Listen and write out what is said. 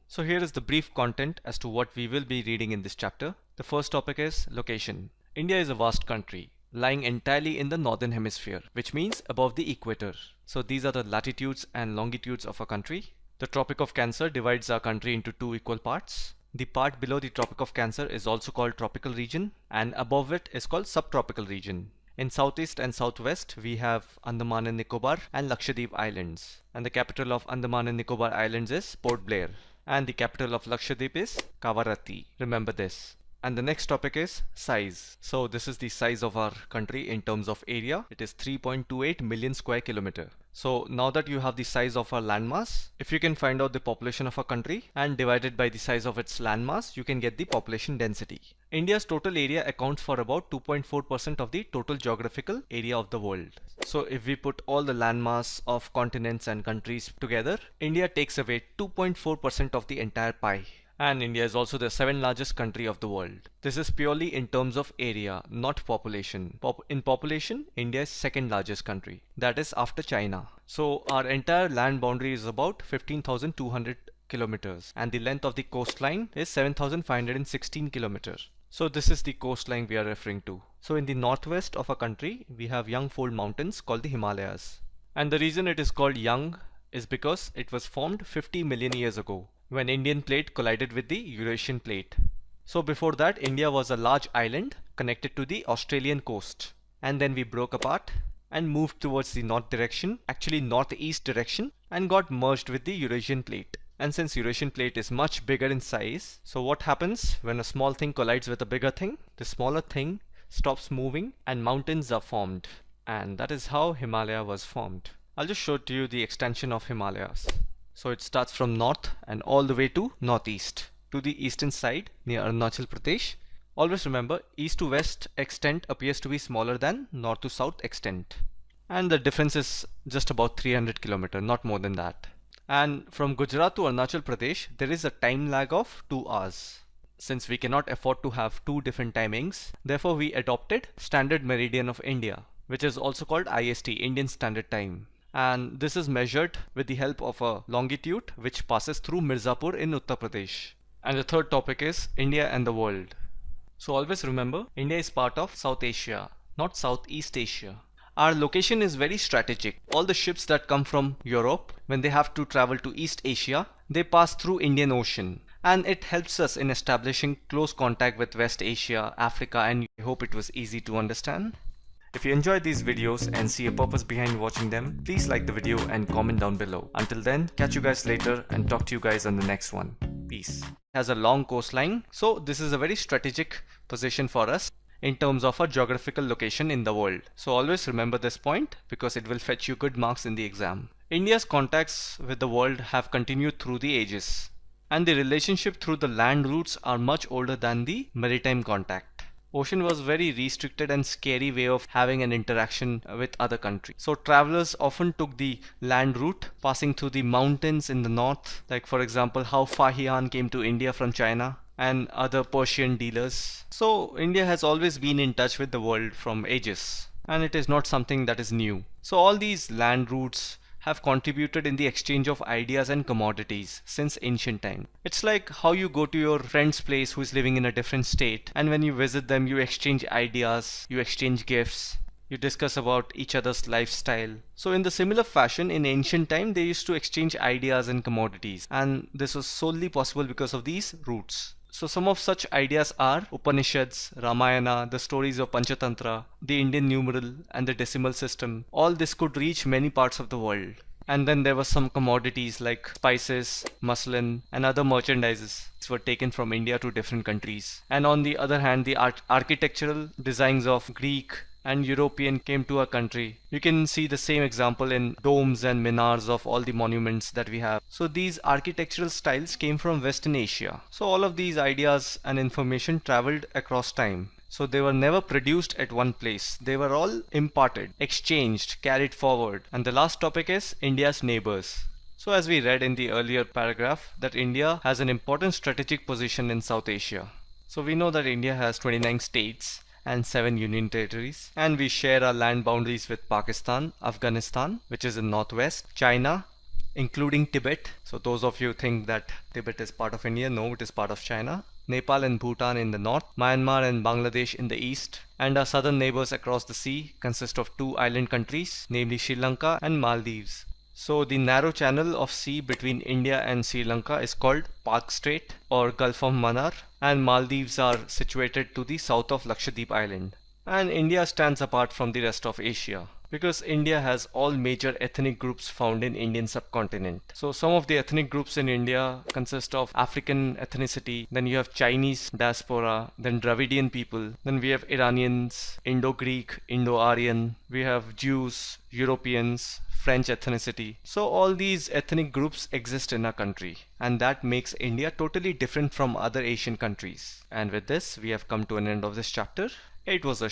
So here is the brief content as to what we will be reading in this chapter. The first topic is location. India is a vast country lying entirely in the northern hemisphere, which means above the equator. So these are the latitudes and longitudes of our country. The Tropic of Cancer divides our country into two equal parts. The part below the Tropic of Cancer is also called tropical region, and above it is called subtropical region. In southeast and southwest, we have Andaman and Nicobar and Lakshadweep Islands. And the capital of Andaman and Nicobar Islands is Port Blair. And the capital of Lakshadweep is Kavaratti. Remember this. And the next topic is size. So this is the size of our country in terms of area. It is 3.28 million square kilometer. So now that you have the size of our landmass, if you can find out the population of a country and divide it by the size of its landmass, you can get the population density. India's total area accounts for about 2.4% of the total geographical area of the world. So if we put all the landmass of continents and countries together, India takes away 2.4% of the entire pie. And India is also the 7th largest country of the world. This is purely in terms of area, not population. In population, India is 2nd largest country. That is after China. So our entire land boundary is about 15,200 kilometers, and the length of the coastline is 7,516 kilometers. So this is the coastline we are referring to. So in the northwest of our country, we have young fold mountains called the Himalayas. And the reason it is called young is because it was formed 50 million years ago, when Indian plate collided with the Eurasian plate. So before that, India was a large island connected to the Australian coast. And then we broke apart and moved towards the north direction, actually northeast direction, and got merged with the Eurasian plate. And since Eurasian plate is much bigger in size, so what happens when a small thing collides with a bigger thing? The smaller thing stops moving and mountains are formed. And that is how Himalaya was formed. I'll just show to you the extension of Himalayas. So it starts from north and all the way to northeast, to the eastern side near Arunachal Pradesh. Always remember, east to west extent appears to be smaller than north to south extent. And the difference is just about 300 kilometers, not more than that. And from Gujarat to Arunachal Pradesh, there is a time lag of 2 hours. Since we cannot afford to have two different timings, therefore we adopted Standard Meridian of India, which is also called IST, Indian Standard Time. And this is measured with the help of a longitude which passes through Mirzapur in Uttar Pradesh. And the third topic is India and the world. So always remember, India is part of South Asia, not Southeast Asia. Our location is very strategic. All the ships that come from Europe, when they have to travel to East Asia, they pass through Indian Ocean. And it helps us in establishing close contact with West Asia, Africa, and I hope it was easy to understand. If you enjoyed these videos and see a purpose behind watching them, please like the video and comment down below. Until then, catch you guys later and talk to you guys on the next one. Peace. It has a long coastline, so this is a very strategic position for us in terms of a geographical location in the world. So always remember this point because it will fetch you good marks in the exam. India's contacts with the world have continued through the ages, and the relationship through the land routes are much older than the maritime contact. Ocean was very restricted and scary way of having an interaction with other countries. So travelers often took the land route, passing through the mountains in the north, like for example how Fahian came to India from China, and other Persian dealers. So India has always been in touch with the world from ages, and it is not something that is new. So all these land routes have contributed in the exchange of ideas and commodities since ancient time. It's like how you go to your friend's place who is living in a different state, and when you visit them you exchange ideas, you exchange gifts, you discuss about each other's lifestyle. So in the similar fashion, in ancient time they used to exchange ideas and commodities, and this was solely possible because of these routes. So some of such ideas are Upanishads, Ramayana, the stories of Panchatantra, the Indian numeral and the decimal system. All this could reach many parts of the world. And then there were some commodities like spices, muslin and other merchandises were taken from India to different countries. And on the other hand, the architectural designs of Greek and European came to our country. You can see the same example in domes and minars of all the monuments that we have. So these architectural styles came from Western Asia. So all of these ideas and information traveled across time. So they were never produced at one place. They were all imparted, exchanged, carried forward. And the last topic is India's neighbors. So as we read in the earlier paragraph that India has an important strategic position in South Asia. So we know that India has 29 states and 7 union territories, and we share our land boundaries with Pakistan, Afghanistan, which is in northwest, China, including Tibet. So those of you think that Tibet is part of India, no, it is part of China. Nepal and Bhutan in the north, Myanmar and Bangladesh in the east, and our southern neighbors across the sea consist of two island countries, namely Sri Lanka and Maldives. So the narrow channel of sea between India and Sri Lanka is called Palk Strait or Gulf of Mannar, and Maldives are situated to the south of Lakshadweep Island. And India stands apart from the rest of Asia because India has all major ethnic groups found in Indian subcontinent. So some of the ethnic groups in India consist of African ethnicity, then you have Chinese diaspora, then Dravidian people, then we have Iranians, Indo-Greek, Indo-Aryan, we have Jews, Europeans, French ethnicity. So all these ethnic groups exist in our country, and that makes India totally different from other Asian countries. And with this, we have come to an end of this chapter. It was a